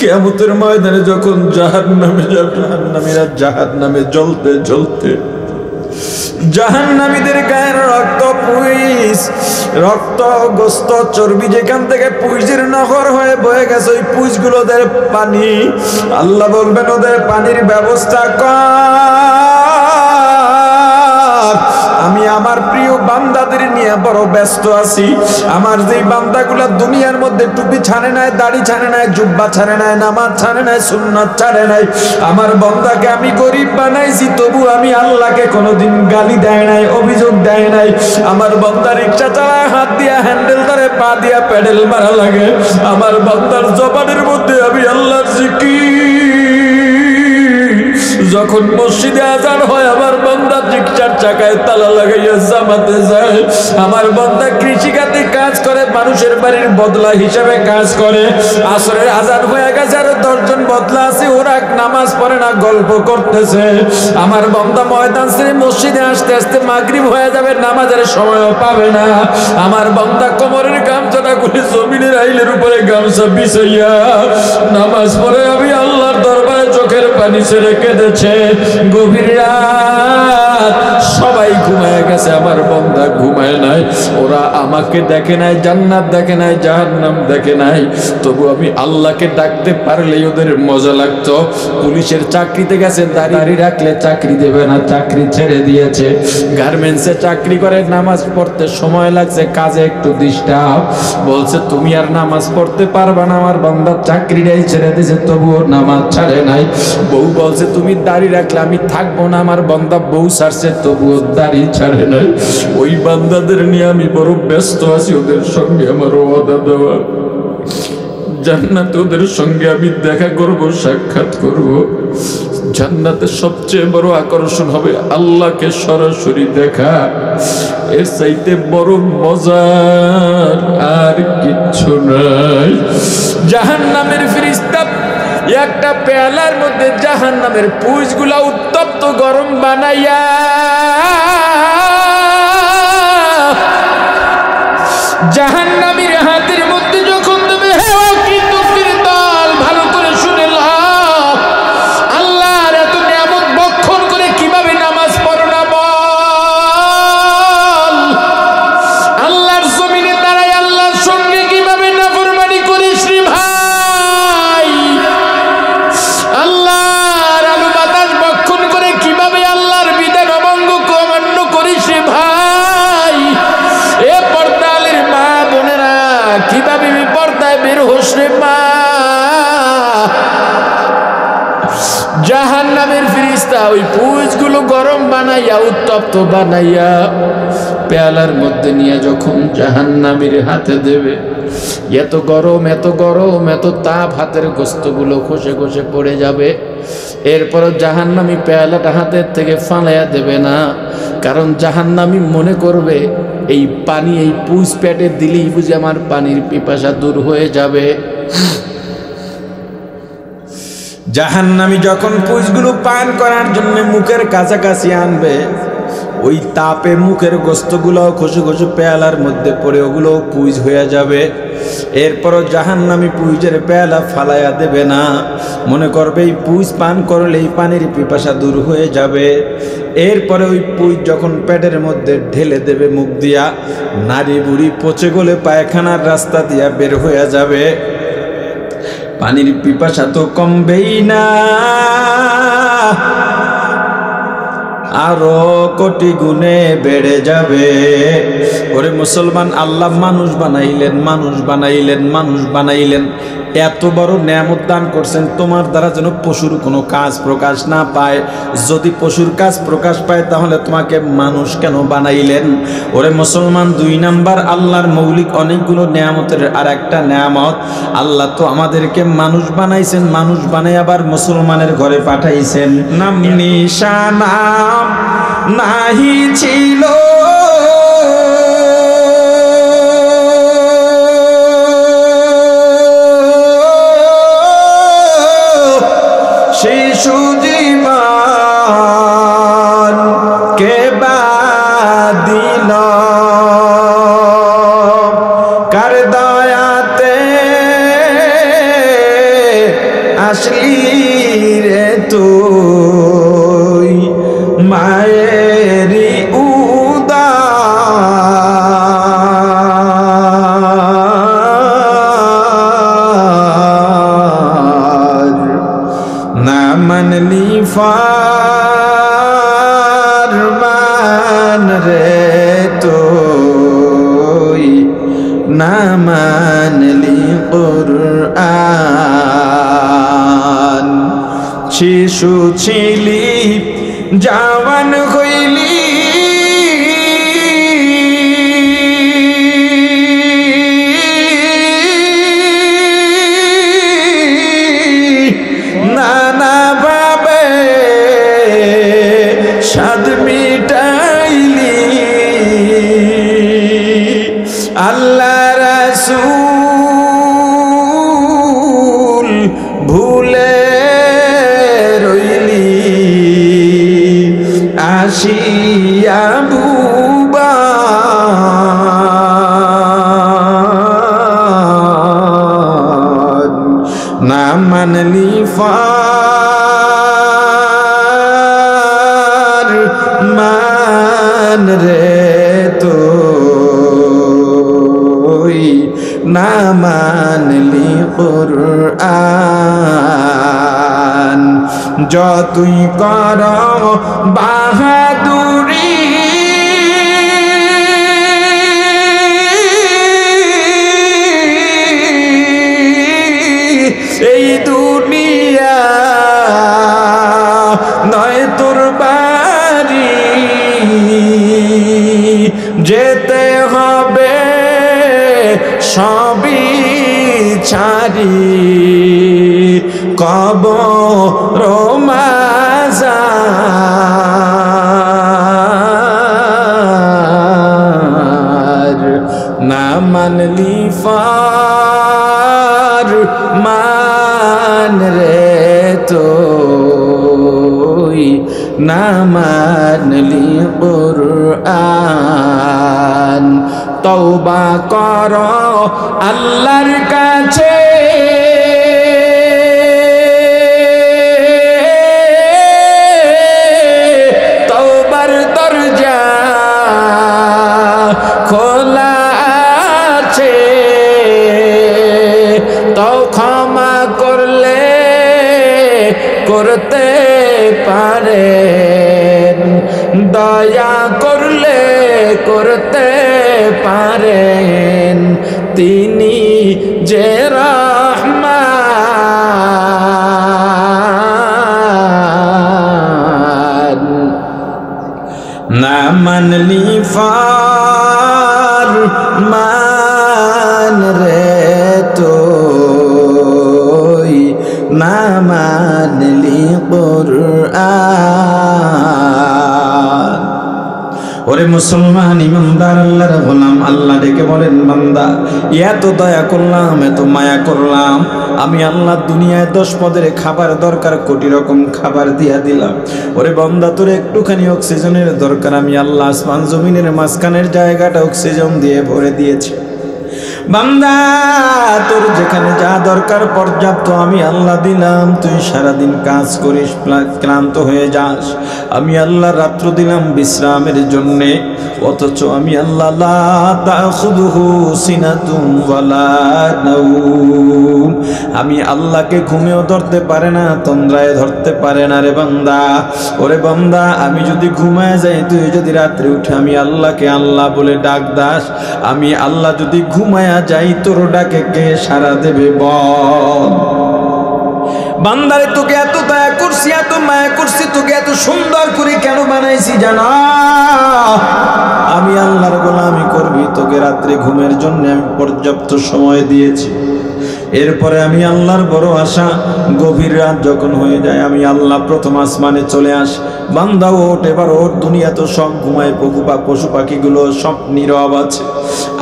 কিয়ামতের ময়দানে যখন জাহান্নামীরা জাহান্নামে জ্বলতে জ্বলতে জাহান্নামীদের গায়ের রক্ত পুইস রক্ত গোস্ত চর্বি যেখান থেকে পুইসের নহর হয়ে বয়ে গেছে ওই পুইসগুলো ওদের পানি আল্লাহ বলবেন ওদের পানির ব্যবস্থা কর আমি আমার প্রিয় বান্দাদের নিয়ে বড় ব্যস্ত আছি আমার যেই বান্দাগুলা দুনিয়ার মধ্যে টুপি ছাড়ে নাই দাড়ি ছাড়ে নাই জুব্বা ছাড়ে নাই নামাজ ছাড়ে নাই সুন্নাত ছাড়ে নাই আমার বান্দাকে আমি গরিব বানাইছি তবু আমি আল্লাহকে কোনোদিন গালি দেয় নাই অভিযোগ দেয় নাই আমার বান্দা রিকশা চালায় হাত দিয়া হ্যান্ডেল ধরে পা দিয়া প্যাডেল মারা লাগে আমার বান্দার জবানের মধ্যে আমি আল্লাহর জিকির যখন মসজিদে আজান হয় আমার বান্দা রিকশার চাকায় তালা লাগাইয়া জামাতে যায় আমার বান্দা কৃষিখাতে কাজ করে মানুষের বাড়ির বদলা হিসেবে কাজ করে আসরের আজান হয়ে গেছে আরো 10 জন বদলা আছে ওরা নামাজ পড়ে না গল্প করতেছে আমার বান্দা ময়দান ছেড়ে মসজিদে আসতে আসতে মাগরিব হয়ে যাবে নামাজের সময়ও পাবে না আমার বান্দা কোমরের গামছাটা খুলে জমিনের আইলের উপরে গামছা বিছাইয়া নামাজ পড়ে আমি আল্লাহর দরবারে চোখের পানি ছেড়ে কেঁদেছে গভীর রাত সবাই ঘুমায় গেছে আমার বান্দা ঘুমায় নাই ওরা আমাকে দেখে নাই জান্নাত দেখে নাই জাহান্নাম দেখে নাই তবু আমি আল্লাহকে ডাকতে পারলেই ওদের মজা লাগতো পুলিশের চাকরিতে গেছে দাড়ি রাখলে চাকরি দেবে না চাকরি ছেড়ে দিয়েছে গার্মেন্টসে চাকরি করে নামাজ পড়তে সময় লাগছে কাজে একটু ডিস্টার্ব বলছে তুমি আর নামাজ পড়তে পারবা না আমার বান্দা চাকরিটাই ছেড়ে দিয়েছে তবুও নামাজ ছাড়ে নাই বউ বলছে তুমি দাড়ি রাখলে আমি থাকবো না আমার বান্দা বউ ছাড়ছে তবুও দাড়ি ছাড়ে নাই ওই বান্দাদের নিয়ে আমি বড় ব্যস্ত আছি ওদের সঙ্গে আমার ওয়াদা দেওয়া জান্নাতে ওদের সঙ্গে আমি দেখা করব সাক্ষাৎ করব জান্নাতে সবচেয়ে বড় আকর্ষণ হবে আল্লাহকে সরাসরি দেখা এর চাইতে বড় মজার আর কিচ্ছু নাই জাহান্নামের ফেরেশতা একটা পেয়ালার মধ্যে জাহান্নামের পুঁজগুলা উত্তপ্ত গরম বানাইয়া জাহান্নামীর হাতের মধ্যে যখন তুমি দল ভালো করে শুনে নাও আল্লাহর এত নিয়ামত বক্ষণ করে কিভাবে নামাজ পড়ো না বল আল্লাহর জমিনে দাঁড়ায় আল্লাহর সঙ্গে কিভাবে নাফরমানি করিস রে ভাই আল্লাহর আলো বাতাস বক্ষণ করে কিভাবে আল্লাহর বিধান অমান্য করিস রে ভাই এ পর্দালের মা বোনেরা কিভাবে পর্দায় বের হোস রে মা জাহান্নামের ফেরেশতা ওই পুঁজগুলো গরম বানাইয়া উত্তপ্ত বানাইয়া পেয়ালার মধ্যে নিয়ে যখন জাহান্নামীর হাতে দেবে এত গরম এত গরম এত তাপ হাতের গোস্তগুলো খসে খসে পড়ে যাবে এরপরও জাহান্নামী পেয়ালাটা হাতের থেকে ফালাইয়া দেবে না কারণ জাহান্নামী মনে করবে এই পানি এই পুঁজ পেটে দিলেই বুঝে আমার পানির পিপাসা দূর হয়ে যাবে জাহান্নামী যখন পুঁজগুলো পান করার জন্য মুখের কাছাকাছি আনবে ওই তাপে মুখের গোস্তগুলোও খসে খসে পেয়ালার মধ্যে পড়ে ওগুলো পুঁজ হয়ে যাবে এরপরও জাহান্নামী পুঁজের পেয়ালা ফালাইয়া দেবে না মনে করবে এই পুঁজ পান করলে এই পানির পিপাসা দূর হয়ে যাবে এরপরে ওই পুঁজ যখন পেটের মধ্যে ঢেলে দেবে মুখ দিয়া নারী বুড়ি পচে গলে পায়খানার রাস্তা দিয়া বের হয়ে যাবে পানির পিপাসা তো কমবেই না আরো কোটি গুণে বেড়ে যাবে ওরে মুসলমান আল্লাহ মানুষ বানাইলেন মানুষ বানাইলেন মানুষ বানাইলেন এত বড় নেয়ামত দান করছেন তোমার দ্বারা যেন পশুর কোনো কাজ প্রকাশ না পায় যদি পশুর কাজ প্রকাশ পায় তাহলে তোমাকে মানুষ কেন বানাইলেন ওরে মুসলমান 2 নাম্বার আল্লাহর মৌলিক অনেকগুলো নেয়ামতের আর একটা নেয়ামত আল্লাহ তো আমাদেরকে মানুষ বানাইছেন মানুষ বানাই আবার মুসলমানের ঘরে পাঠাইছেন নাম নিশানা নাহি ছিল শিশু জীবন কে বাদিল কার দয়াতে আসলি রে তুই মায়েরি উদার না মানলি ফারমান রে তুই না মানলি কুরআন শিশু ছিলি জওয়ান হইলি নানা ভাবে স্বাদ মিটাইলি আল্লাহ রাসূল ভুলে রইলি আসিয়া বুবার না মানলি ফারমান রে তুই না মানলি কুরআন যতই কর বাহাদুরি এই দুনিয়া নয় তোর বাড়ি যেতে হবে সবই ছাড়ি কবর মাজার না মানলি ফারমান রে তুই না মানলি কুরআন তওবা কর আল্লাহর কাছে তওবার দরজা খোলা আছে তো ক্ষমা করলে করতে পারেন দয়া করলে করতে পারেন তিনি যে রহমান না মানলি ফারমান রে তুই না মানলি কুরআন ওরে মুসলমান ইমানদার আল্লাহর গোলাম আল্লাহ ডেকে বলেন বান্দা এত দয়া করলাম এত মায়া করলাম আমি আল্লাহ দুনিয়ায় 10 পদের খাবার দরকার কোটি রকম খাবার দিয়া দিলাম ওরে বান্দা তোর একটুখানি অক্সিজেনের দরকার আমি আল্লাহ আসমান জমিনের মাঝখানের জায়গাটা অক্সিজেন দিয়ে ভরে দিয়েছি বান্দা তোর যেখানে যা দরকার পর্যাপ্ত আমি আল্লাহ দিলাম তুই সারাদিন কাজ করিস ক্লান্ত হয়ে যাস আমি আল্লাহ রাত্র দিলাম বিশ্রামের জন্যে অথচ আমি আল্লাহ লা তাখুযুহু সিনাতুম ওয়ালা নাওম আমি আল্লাহকে ঘুমেও ধরতে পারে না তন্দ্রায় ধরতে পারে না রে বান্দা ওরে বান্দা আমি যদি ঘুমায় যাই তুই যদি রাত্রে উঠে আমি আল্লাহকে আল্লাহ বলে ডাক দাস আমি আল্লাহ যদি ঘুমায় যাই তোর ডাকে কে সাড়া দেবে বল বান্দারে তোকে এত দয়া করছি এত মায়া করছি তোকে এত সুন্দর করে কেন বানাইছি জানা আমি আল্লাহর গোলামি করবি তোকে রাত্রে ঘুমের জন্য আমি পর্যাপ্ত সময় দিয়েছি এরপরে আমি আল্লাহর বড় আশা গভীর রাত যখন হয়ে যায় আমি আল্লাহ প্রথম আসমানে চলে আসি বান্দা ওঠ এবার ওঠ দুনিয়া তো সব ঘুমায় পশু পাখিগুলো সব নীরব আছে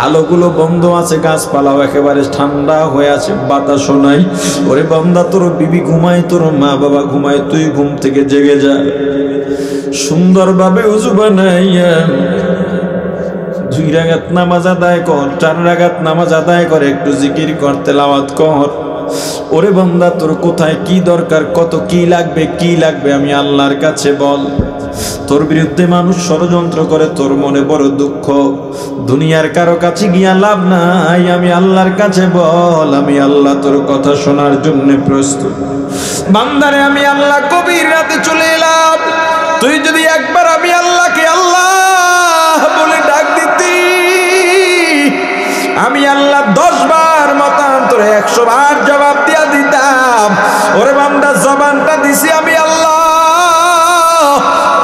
আলোগুলো বন্ধ আছে গাছপালাও একেবারে ঠান্ডা হয়ে আছে বাতাসও নাই ওরে বান্দা তোর বিবি ঘুমায় তোর মা বাবা ঘুমায় তুই ঘুম থেকে জেগে যা সুন্দরভাবে ওযু বানাইয়া 2 রাকাত নামাজ আদায় কর 4 রাকাত নামাজ আদায় করে একটু জিকির কর তেলাওয়াত কর ওরে বান্দা তোর কোথায় কি দরকার, কত কি লাগবে আমি আল্লাহর কাছে বল। তোর বিরুদ্ধে মানুষ ষড়যন্ত্র করে, তোর মনে বড় দুঃখ, দুনিয়ার কারো কাছে গিয়া লাভ নাই, আমি আল্লাহর কাছে বল, আমি আল্লাহ তোর কথা শোনার জন্য প্রস্তুত। বান্দারে আমি আল্লাহ গভীর রাতে চলে এলাম, তুই যদি একবার আমি আল্লাহকে আল্লাহ বলে ডাক দিতি, আমি আল্লাহ 10 বার মতান্তরে 100 বার জবাব দিয়া দিতাম। ওরে বান্দা জবানটা দিছি আমি আল্লাহ,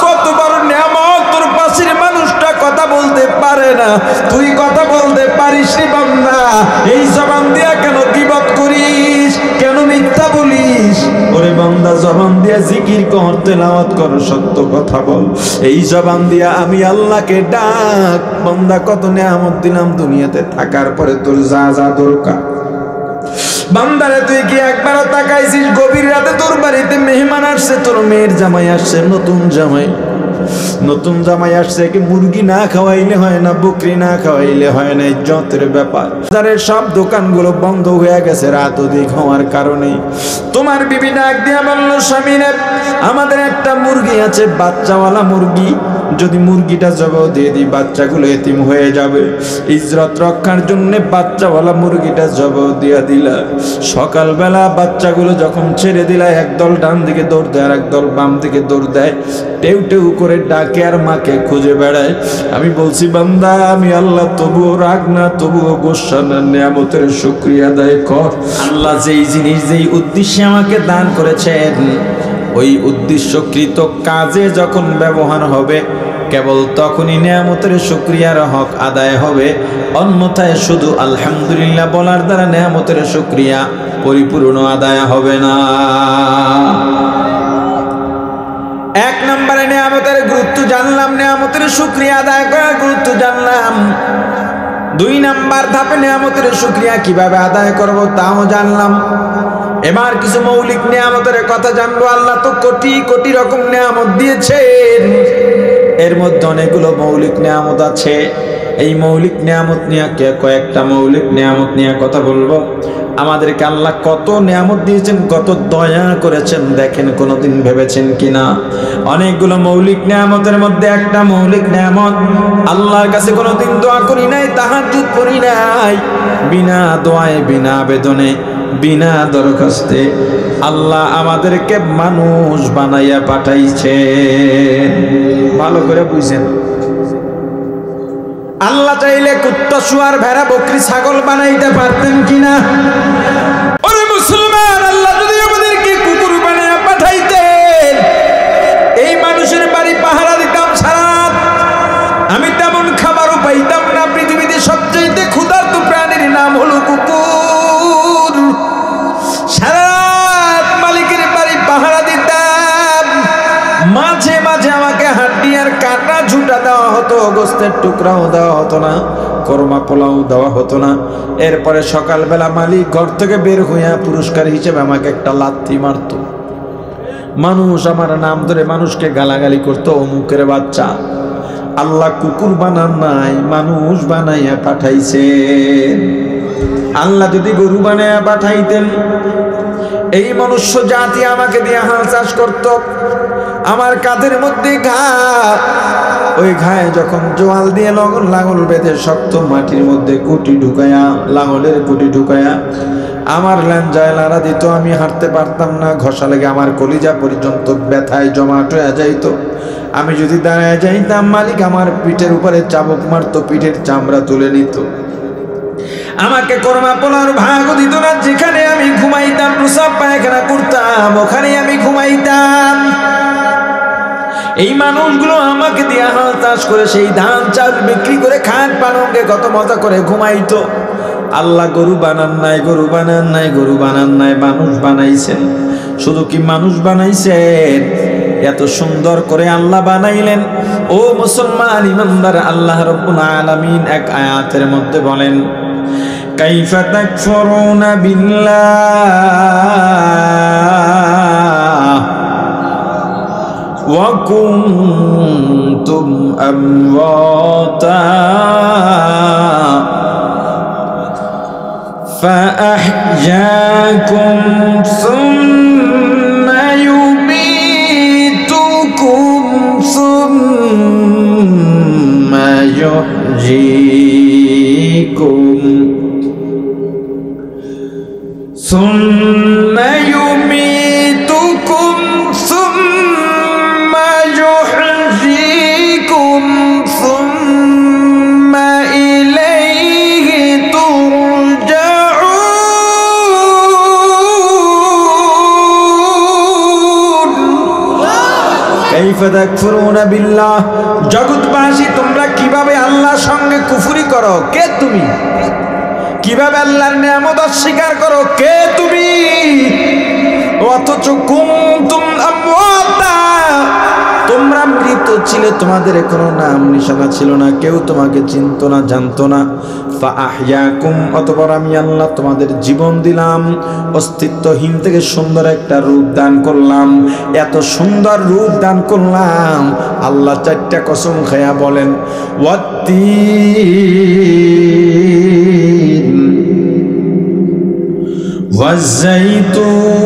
কত বড় নিয়ামত, তোর পাশের মানুষটা কথা বলতে পারে না, তুই কথা বলতে পারিস রে বান্দা, এই জবান দিয়া কেন গীবত করিস, কেন মিথ্যা বলিস? ওরে বান্দা জবান দিয়া জিকির কর, তেলাওয়াত কর, সত্য কথা বল, এই জবান দিয়া আমি আল্লাহকে ডাক। বান্দা কত নিয়ামত দিলাম দুনিয়াতে, থাকার পরে তোর যা যা দরকার। বান্দারে তুই কি একবারও তাকাইছিস গভীর রাতে তোর বাড়িতে মেহমান আসছে, তোর মেয়ের জামাই আসছে, নতুন জামাই আসছে, কি মুরগি না খাওয়াইলে হয় না, বকরি না খাওয়াইলে হয় না, ইজ্জতের ব্যাপার। বাজারের সব দোকানগুলো বন্ধ হয়ে গেছে রাত অধিক হওয়ার কারণে। তোমার বিবি ডাক দিয়া বলল, স্বামী রে, আমাদের একটা মুরগি আছে, বাচ্চাওয়ালা মুরগি, যদি মুরগিটা জবাব দিয়ে দিই বাচ্চাগুলো এতিম হয়ে যাবে, ইজ্জত রক্ষার জন্য বাচ্চাওয়ালা মুরগিটা জবাব দিয়া দিলা। সকালবেলা বাচ্চাগুলো যখন ছেড়ে দিলা, একদল ডান দিকে দৌড় দেয় আর একদল বাম দিকে দৌড় দেয়, টেউ টেউ করে ডাকে আর মাকে খুঁজে বেড়ায়। আমি বলছি বান্দা আমি আল্লাহ, তবুও রাগ না, তবুও গোসা না, নিয়ামতের শুকরিয়া আদায় কর। আল্লাহ যেই জিনিস যেই উদ্দেশ্যে আমাকে দান করেছেন, ওই উদ্দেশ্যকৃত কাজে যখন ব্যবহার হবে, কেবল তখনই নিয়ামতের শুকরিয়ার হক আদায় হবে, অন্যথায় শুধু আলহামদুলিল্লাহ বলার দ্বারা নিয়ামতের শুকরিয়া পরিপূর্ণ আদায় হবে না। 1 নম্বরে নিয়ামতের গুরুত্ব জানলাম, নিয়ামতের শুকরিয়া আদায় করার গুরুত্ব জানলাম। 2 নম্বর ধাপে নিয়ামতের শুকরিয়া কিভাবে আদায় করব তাও জানলাম। এবার কিছু মৌলিক নিয়ামতের কথা জানবো। আল্লাহ তো কোটি কোটি রকম নিয়ামত দিয়েছেন, এর মধ্যে অনেকগুলো মৌলিক নিয়ামত আছে। এই মৌলিক নিয়ামত নিয়ে কয়েকটা মৌলিক নিয়ামত নিয়ে কথা বলবো। আমাদেরকে আল্লাহ কত নিয়ামত দিয়েছেন, কত দয়া করেছেন, দেখেন কোনোদিন ভেবেছেন কিনা? অনেকগুলো মৌলিক নিয়ামতের মধ্যে একটা মৌলিক নিয়ামত, আল্লাহর কাছে কোনোদিন দোয়া করি নাই, তাহাজ্জুদ করি নাই, বিনা দোয়ায়, বিনা আবেদনে, বিনা দরখাস্তে আল্লাহ আমাদেরকে মানুষ বানাইয়া পাঠাইছে। ভালো করে বুঝেন, আল্লাহ চাইলে কুত্তা, শুয়ার, ভেড়া, বকরি, ছাগল বানাইতে পারতেন কিনা? ওরে মুসলমান, আল্লাহ যদি আমাদেরকে কুকুর বানাইয়া পাঠাইতেন, এই মানুষের বাড়ি পাহারা দিতাম সারা রাত, আমি তেমন খাবারও পাইতাম না। পৃথিবীতে সবচেয়ে ক্ষুধার্ত প্রাণীর নাম হলো কুকুর। সারা রাত মালিকের বাড়ি পাহারা দিতাম, মাঝে মাঝে আমাকে হাড্ডি আর কাটা ঝুটা দেওয়া হতো, গোস্তের টুকরাও দেওয়া হতো না, কোরমা পোলাও দেওয়া হতো না। এরপরে সকালবেলা মালিক ঘর থেকে বের হইয়া পুরস্কার হিসেবে আমাকে একটা লাথি মারতো। মানুষ আমার নাম ধরে মানুষকে গালাগালি করতো, অমুকের বাচ্চা। আল্লাহ কুকুর বানান নাই, মানুষ বানাইয়া পাঠাইছে। আল্লাহ যদি গরু বানাইয়া পাঠাইতেন, এই মনুষ্য জাতি আমাকে দিয়ে হাল চাষ করত। আমার কাঁধের মধ্যে ঘা, ওই ঘায়ে যখন জোয়াল দিয়ে লাঙল বেঁধে শক্ত মাটির মধ্যে কুটি ঢুকায়া, লাঙলের কুটি ঢুকায়া আমার ল্যাঞ্জায় লাড়া দিত, আমি হাঁটতে পারতাম না, ঘষা লেগে আমার কলিজা পর্যন্ত ব্যথায় জমাট হয়ে যাইত। আমি যদি দাঁড়ায় যাইতাম, মালিক আমার পিঠের উপরে চাবুক মারতো, পিঠের চামড়া তুলে নিত। আমাকে কোরমা পোলার ভাগ দিত না, যেখানে আমি ঘুমাইতাম, প্রসাব পায়খানা করতাম, ওখানে আমি ঘুমাইতাম। এই মানুষগুলো আমাকে দিয়ে হাল চাষ করে সেই ধান চাল বিক্রি করে খান পানঙ্গে কত মজা করে ঘুমাইতো। আল্লাহ গরু বানান নাই, গরু বানান নাই, গরু বানান নাই, মানুষ বানাইছেন। শুধু কি মানুষ বানাইছেন, এত সুন্দর করে আল্লাহ বানাইলেন। ও মুসলমান ইমানদার, আল্লাহ রাব্বুল আলামিন এক আয়াতের মধ্যে বলেন, কাইফা তাকফুরুনা বিল্লাহ ওয়া কুনতুম আমওয়াতা فأحياكم ثم يميتكم ثم يحييكم ثم يميتكم ثم يحييكم ثم إليه ترجعون كيف تكفرون بالله জগৎবাসী তোমরা কিভাবে আল্লাহর সঙ্গে কুফরি করো? কে তুমি? কিভাবে আল্লাহর নিয়ামত অস্বীকার করো? কে তুমি? অথচ কুনতুম আমওয়াতা, তোমরা মৃত ছিলে, তোমাদের কোনো নাম নিশানা ছিল না, কেউ তোমাকে চিনতো না, জানতো না। ফাআহইয়াকুম, অতঃপর আমি আল্লাহ তোমাদের জীবন দিলাম, অস্তিত্বহীন থেকে সুন্দর একটা রূপ দান করলাম। এত সুন্দর রূপ দান করলাম, আল্লাহ চারটা কসম খায়া বলেন ওয়াত্তিন ওয়াজ্জাইতুন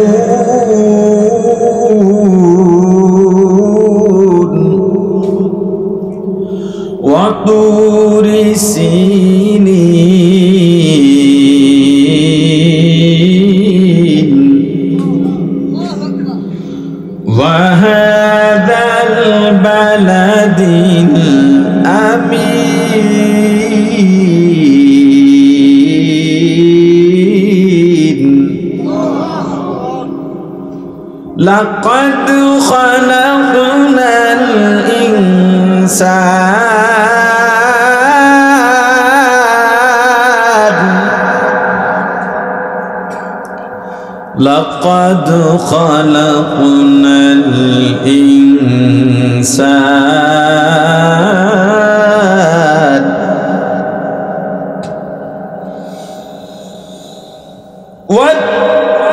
ওয়াতুরি সিনিন ওয়াহাদাল বালাদিল আমিন লাকাদ খালাকনাল ইনসান লাকাদ খালাকনাল ইনসান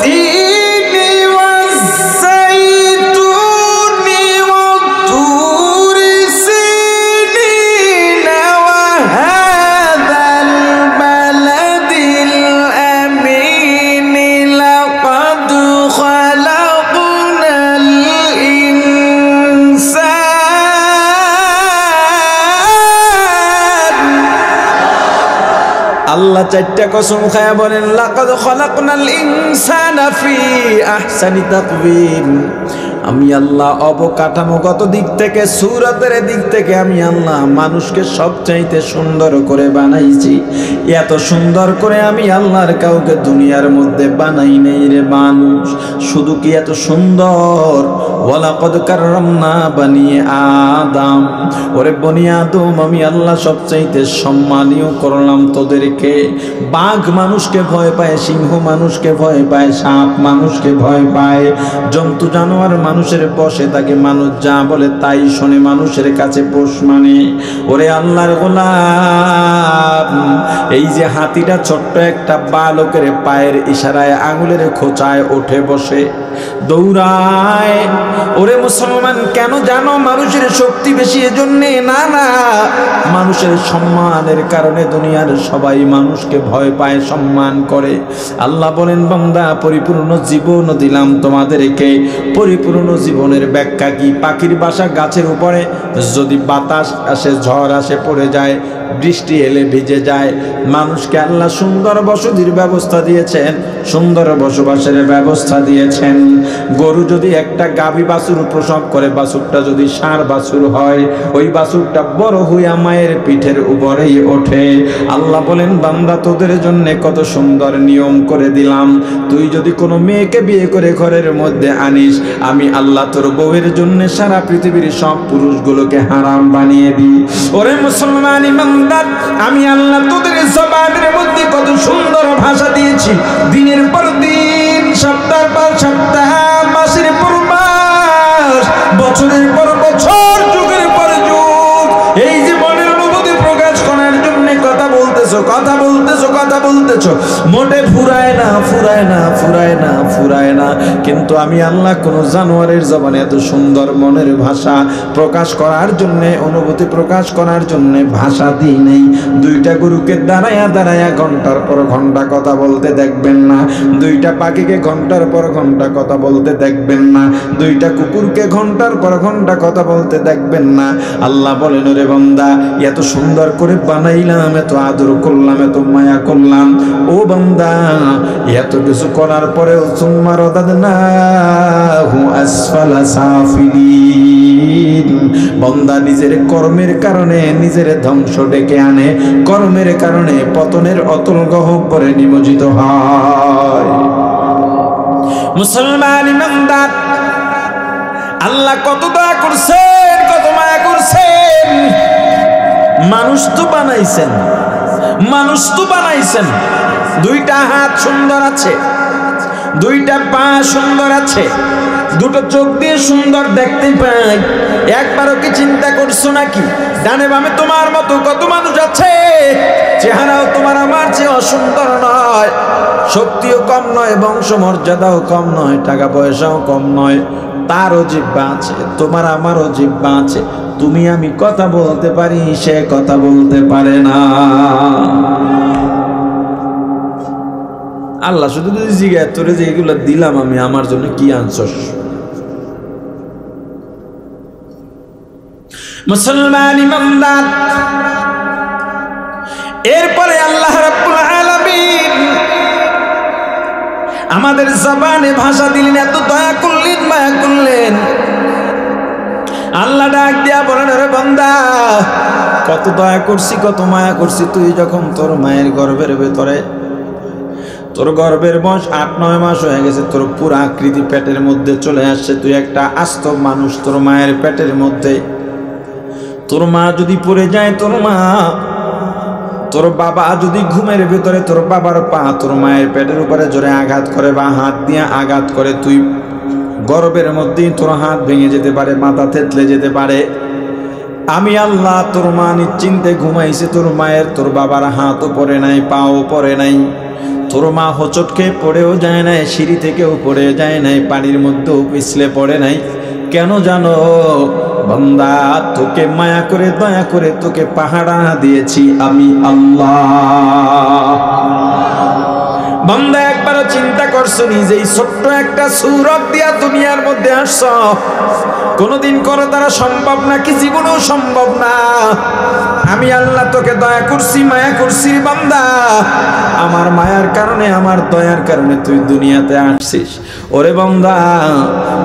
والتين والزيتون وطور سينين وهذا البلد الأمين لقد خلقنا الإنسان আল্লাহ চারটা কসম খায়া বলেন লাকাদ খালাকনাল ইনসানা ফি আহসানি তাকওয়িম, আমি আল্লাহ অবকাঠামোগত দিক থেকে, সূরতের দিক থেকে আমি আল্লাহ মানুষকে সবচাইতে সুন্দর করে বানাইছি। এত সুন্দর করে আমি আল্লাহর কাউকে দুনিয়ার মধ্যে বানাই নাই রে মানুষ। শুধু কি এত সুন্দর, ওয়ালাকাদ কাররামনা বানি আদম, ওরে বনি আদম আমি আল্লাহ সবচাইতে সম্মানীয় করলাম তোদেরকে। বাঘ মানুষকে ভয় পায়, সিংহ মানুষকে ভয় পায়, সাপ মানুষকে ভয় পায়, জন্তু জানোয়ার মানুষের বসে তাকে, মানুষ যা বলে তাই শোনে, মানুষের কাছে পোষ মানে। ওরে আল্লাহর গোলাম, এই যে হাতিটা ছোট্ট একটা বালকের পায়ের ইশারায় আঙুলের খোঁচায় ওঠে বসে দৌড়ায়। ওরে মুসলমান, কেন জানো? মানুষের শক্তি বেশি এজন্য না, না, মানুষের সম্মানের কারণে দুনিয়ার সবাই মানুষকে ভয় পায়, সম্মান করে। আল্লাহ বলেন বান্দা পরিপূর্ণ জীবন দিলাম তোমাদেরকে। পরিপূর্ণ জীবনের ব্যাখ্যা কি? পাখির বাসা গাছের উপরে, যদি বাতাস আসে, ঝড় আসে, পড়ে যায়, বৃষ্টি এলে ভিজে যায়। মানুষকে আল্লাহ সুন্দর বসতির ব্যবস্থা দিয়েছেন, সুন্দর বসবাসের ব্যবস্থা দিয়েছেন। গরু যদি একটা গাভী বাছুর প্রসব করে, বাছুরটা যদি ষাঁড় বাছুর হয়, ওই বাছুরটা বড় হইয়া মায়ের পিঠের উপরেই ওঠে। আল্লাহ বলেন বান্দা তোদের জন্য কত সুন্দর নিয়ম করে দিলাম। তুই যদি কোনো মেয়েকে বিয়ে করে ঘরের মধ্যে আনিস, আমি আল্লাহ তোর বউয়ের জন্য সারা পৃথিবীর সব পুরুষগুলোকে হারাম বানিয়ে দিই। ওরে মুসলমান ইমানদার, আমি আল্লাহ তোদের জবানের মধ্যে কত সুন্দর ভাষা দিয়েছি। দিনের পর দিন, সপ্তাহ পর সপ্তাহ, মাসের পর মাস, বছরের পর বছর, যুগের পর যুগ, এই যে মনের অনুভূতি প্রকাশ করার জন্য কথা বলতেছো, কথা বলতেছো, কথা বলতেছো। বলেছো, মোটে ফুরায় না, ফুরায় না, ফুরায় না, ফুরায় না। কিন্তু আমি আল্লাহ কোন জানোয়ারের জবানে এত সুন্দর মনের ভাষা প্রকাশ করার জন্য, অনুভূতি প্রকাশ করার জন্য ভাষা দিই নেই। দুইটা গরুকে দাঁড়ায়া দাঁড়ায়া ঘন্টার পর ঘন্টা কথা বলতে দেখবেন না, দুইটা পাখিকে ঘন্টার পর ঘন্টা কথা বলতে দেখবেন না, দুইটা কুকুরকে ঘন্টার পর ঘন্টা কথা বলতে দেখবেন না। আল্লাহ বলেন, ওরে বান্দা, এত সুন্দর করে বানাইলাম, এত আদর করলাম, এত মায়া করলাম, ও বান্দা, এত কিছু করার পরেও সুম্মা রাদাদনাহু আসফালা সাফিলিন। বান্দা নিজের কর্মের কারণে নিজের ধ্বংস ডেকে আনে, কর্মের কারণে পতনের অতল গহ্বরে নিমজ্জিত হয়। মুসলমান ইমানদার, আল্লাহ কত দয়া করছেন, কত মায়া করছেন। মানুষ তো বানাইছেন, মানুষ তো বানাইছেন, দুইটা হাত সুন্দর আছে, দুইটা পা সুন্দর আছে, দুটো চোখ দিয়ে সুন্দর দেখতে পাই। একবারও কি চিন্তা করছো নাকি ডানে বামে তোমার মতো কত মানুষ আছে, চেহারাও তোমার আমার চেয়ে অসুন্দর নয়, শক্তিও কম নয়, বংশ মর্যাদাও কম নয়, টাকা পয়সাও কম নয়, তারও জিহ্বা আছে, তোমার আমারও জিহ্বা আছে। তুমি আমি কথা বলতে পারি, সে কথা বলতে পারে না। আল্লাহ শুধু যদি জিজ্ঞাসা তোরে যে এগুলো দিলাম আমি, আমার জন্য কি আনছস? মুসলমান ইমানদার, এরপরে আল্লাহ রাব্বুল আলামিন আমাদের জবানে ভাষা দিলেন, এত দয়া করলেন, মায়া করলেন। আল্লাহ ডাক দিয়া বলেন, আরে বান্দা, কত দয়া করছি, কত মায়া করছি। তুই যখন তোর মায়ের গর্ভের ভেতরে, তোর গর্ভের বয়স 8-9 মাস হয়ে গেছে, তোর পুরো আকৃতি পেটের মধ্যে চলে আসছে, তুই একটা আস্ত মানুষ তোর মায়ের পেটের মধ্যে। তোর মা যদি পড়ে যায়, তোর মা, তোর বাবা যদি ঘুমের ভেতরে তোর বাবার পা তোর মায়ের পেটের উপরে জোরে আঘাত করে বা হাত দিয়ে আঘাত করে, তুই গর্ভের মধ্যেই তোর হাত ভেঙে যেতে পারে, মাথা থেতলে যেতে পারে। আমি আল্লাহ তোর মা নিশ্চিন্তে ঘুমাইছে, তোর মায়ের তোর বাবার হাতও পড়ে নাই, পাও পড়ে নাই, তোর মা হোঁচট খেয়ে পড়েও যায় নাই, সিঁড়ি থেকেও পড়ে যায় নাই, পানির মধ্যেও পিছলে পড়ে নাই। কেন জানো বান্দা? তোকে মায়া করে দয়া করে তোকে পাহারা দিয়েছি আমি আল্লাহ। বান্দা, একবারও চিন্তা করছো নি যে এই ছোট্ট একটা সূরত দিয়া দুনিয়ার মধ্যে আসছ? কোনদিন করো তারা সম্ভব নাকি? জীবনেও সম্ভব না। আমি আল্লাহ তোকে দয়া করছি, মায়া করছি বান্দা। আমার মায়ার কারণে, আমার দয়ার কারণে তুই দুনিয়াতে আসছিস। ওরে বান্দা,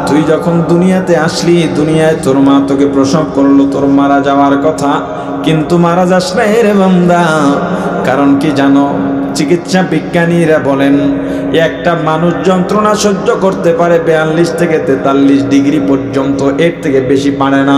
তুই যখন দুনিয়াতে আসলি, দুনিয়ায় তোর মা তোকে প্রসব করলো, তোর মারা যাওয়ার কথা, কিন্তু মারা যাস না রে বান্দা। কারণ কি জানো? চিকিৎসা বিজ্ঞানীরা বলেন একটা মানুষ যন্ত্রণা সহ্য করতে পারে 42 থেকে 43 ডিগ্রি পর্যন্ত, এর থেকে বেশি পারে না।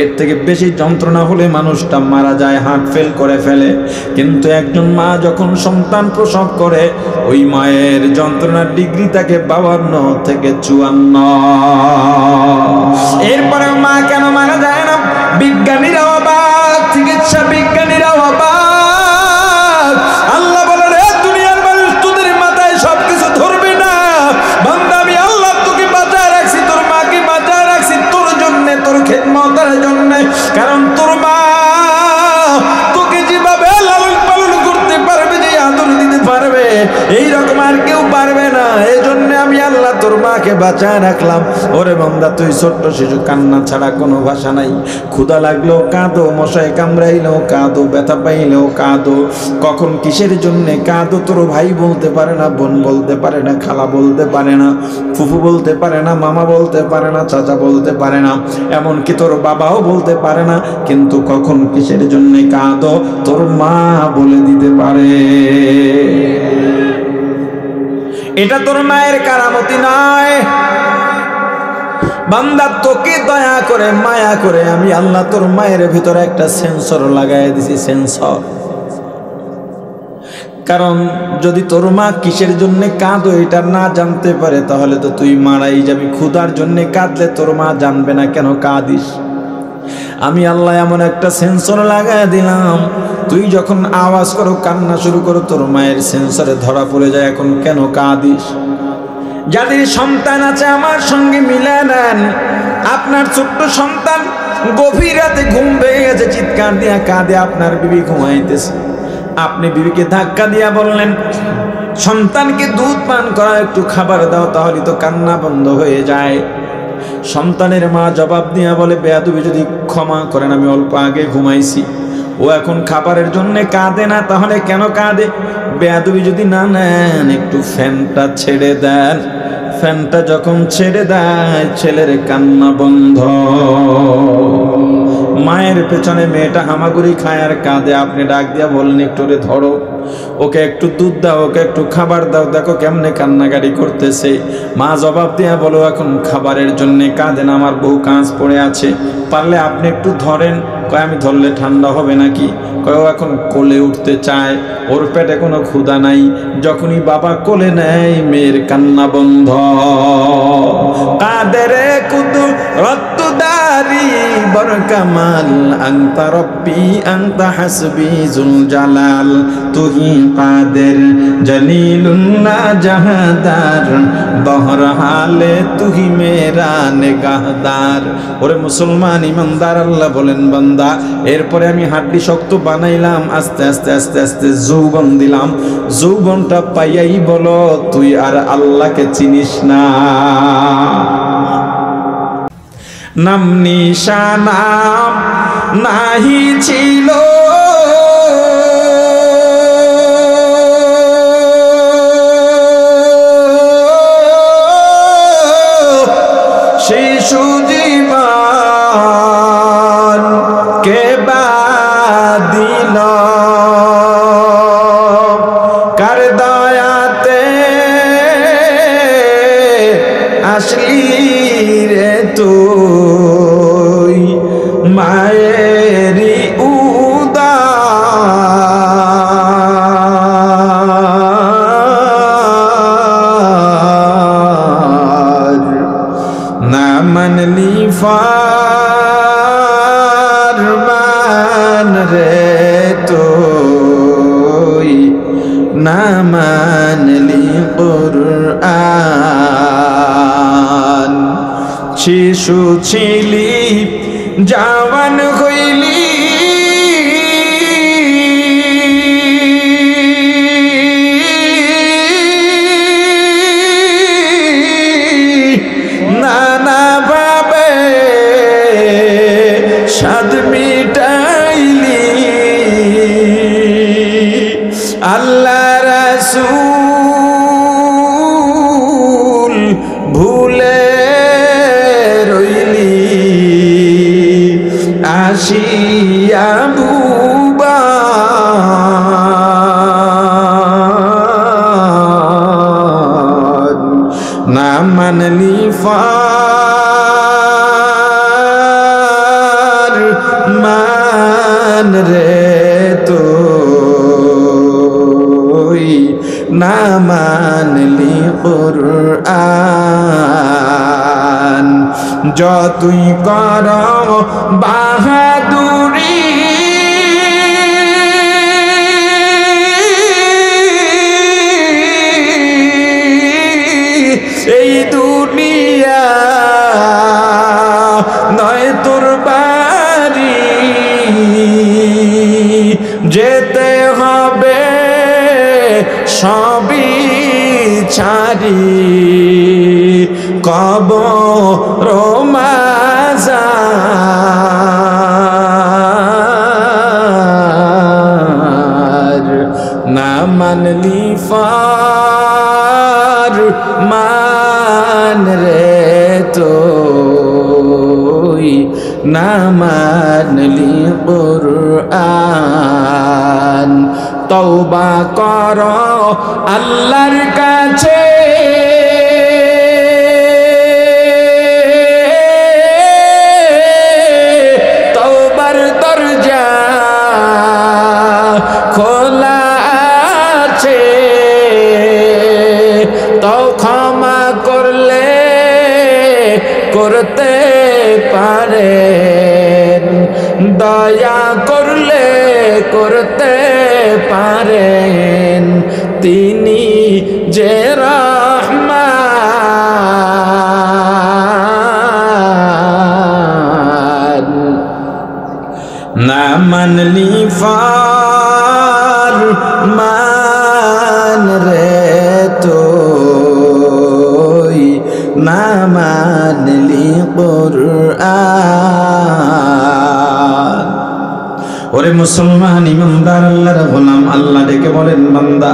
এর থেকে বেশি যন্ত্রণা হলে মানুষটা মারা যায়, হার্ট ফেল করে ফেলে। কিন্তু একজন মা যখন সন্তান প্রসব করে, ওই মায়ের যন্ত্রণার ডিগ্রি থাকে 52 থেকে 54। এরপরে মা কেন মারা যায় না? বিজ্ঞানীরাও অবাক, চিকিৎসা বিজ্ঞানীরাও অবাক। আল্লাহ বলে, রে দুনিয়ার মানুষ, তোদের মাথায় সবকিছু ধরবে না। বান্দা, আমি আল্লাহ তোকে বাঁচায় রাখছি, তোর মাকে বাঁচায় রাখছি তোর জন্য, তোর খেদমতের জন্য। কারণ তোর মা তোকে যেভাবে লালন পালন করতে পারবে, যে আদর দিতে পারবে, এইরকম আর কেউ পারবে না। এই জন্য আমি আল্লাহ তোর মাকে বাঁচায় রাখলাম। ওরে বান্দা, তুই ছোট্ট শিশু, কান্না ছাড়া কোনো ভাষা নাই। ক্ষুধা লাগলেও কাঁদো, মশায় কামড়াইলেও কাঁদো, ব্যথা পাইলেও কাঁদো। কখন কিসের জন্য কাঁদো তোর ভাই বলতে পারে না, বোন বলতে পারে না, খালা বলতে পারে না, ফুফু বলতে পারে না, মামা বলতে পারে না, চাচা বলতে পারে না, এমনকি তোর বাবাও বলতে পারে না। কিন্তু কখন কিসের জন্য কাঁদো তোর মা বলে দিতে পারে। এটা তোর মায়ের কারামতি নয়। বান্দা, তোকে দয়া করে মায়া করে আমি আল্লাহ তোর মায়ের ভিতরে একটা সেন্সর লাগাই দিছি, সেন্সর। কারণ যদি তোর মা কিসের জন্য কাঁদো এটা না জানতে পারে, তাহলে তো তুই মারাই যাবি। ক্ষুধার জন্য কাঁদলে তোর মা জানবে না কেন কাঁদিস। আমি আল্লাহ এমন একটা সেন্সর লাগাই দিলাম, তুই যখন আওয়াজ করো, কান্না শুরু করো, তোর মায়ের সেন্সরে ধরা পড়ে যায়, এখন কেন কাঁদিস? যাদের সন্তান আছে আমার সঙ্গে মিলে নেন। আপনার ছোট্ট সন্তান গভীর রাতে ঘুম ভেঙে গেছে, চিৎকার দিয়া কাঁদে, আপনার বিবি ঘুমাইতেছে। আপনি বিবিকে ধাক্কা দিয়া বললেন, সন্তানকে দুধ পান করা, একটু খাবার দাও, তাহলে তো কান্না বন্ধ হয়ে যায়। সন্তানের মা জবাব দিয়া বলে, বেয়াদবি, যদি ক্ষমা করেন, আমি অল্প আগে ঘুমাইছি। ও এখন খাবারের জন্য কাঁদে না, তাহলে কেন কাঁদে? বেয়াদবি যদি না নেন, একটু ফ্যানটা ছেড়ে দেন। ফ্যানটা যখন ছেড়ে দেয়, ছেলের কান্না বন্ধ। মায়ের পেছনে মেয়েটা হামাগুড়ি খায় আর কাঁদে, আপনি ডাক দিয়া বলেন, একটু রে ধরো, ওকে একটু দুধ দাও, ওকে একটু খাবার দাও, দেখো কেমনে কান্নাকাটি করতেছে। মা জবাব দিয়া বলো, এখন খাবারের জন্য কাঁদে না, আমার বউ কাজ পড়ে আছে, পারলে আপনি একটু ধরেন। কয়, আমি ধরলে ঠান্ডা হবে নাকি? কয়, ও এখন কোলে উঠতে চায়, ওর পেটে কোনো ক্ষুধা নাই। যখনই বাবা কোলে নেয়, মেয়ের কান্না বন্ধ। কাদেরে কুদু রত্তুদারি বরকামাল, আনতা রব্বি আনতা হাসবি জুল জালাল, তুহি কাদের জলিলুল্লাহ জাহাদার, বহরহালে তুহি মেরা নেগাহদার। ওরে মুসলমান ইমানদার, আল্লাহ বলেন, বান্দা, এরপরে আমি হাড্ডি শক্ত বানাইলাম, আস্তে আস্তে আস্তে আস্তে যৌবন দিলাম। যৌবনটা পাইয়াই বলো, তুই আর আল্লাহকে চিনিস না। নাম নিশানা নাহি ছিল, শিশু জীবন কে বাদিল, কার দয়াতে আসলি রে তুই, মায়েরি উদার, না মানলি ফারমান রে তুই, না মানলি কুরআন। শিশু ছিলি, জওয়ান হইলি, নানা ভাবে স্বাদ মিটাইলি, আল্লাহ রাসূল ভুলে রইলি, আসিয়া বুবা না মানলি ফারমান রে তুই, না মানলি কুরআন। যতই কর বাহাদুরি, এই দুনিয়া নয় তোর বাড়ি, যেতে হবে সবই ছাড়ি, কবর মাজার, না মানলি ফারমান রে তুই, না মানলি কুরআন। তওবা কর আল্লাহর কাছে, তওবার দরজা খোলা আছে, তো ক্ষমা করলে করতে পারেন, দয়া করলে করতে পারেন, তিনি যে রহমান। না মানলি ফরমান রে তুই, না মানলি কুরআন। ওরে মুসলমান ইমানদার আল্লাহর গোলাম, আল্লাহ ডেকে বলেন বান্দা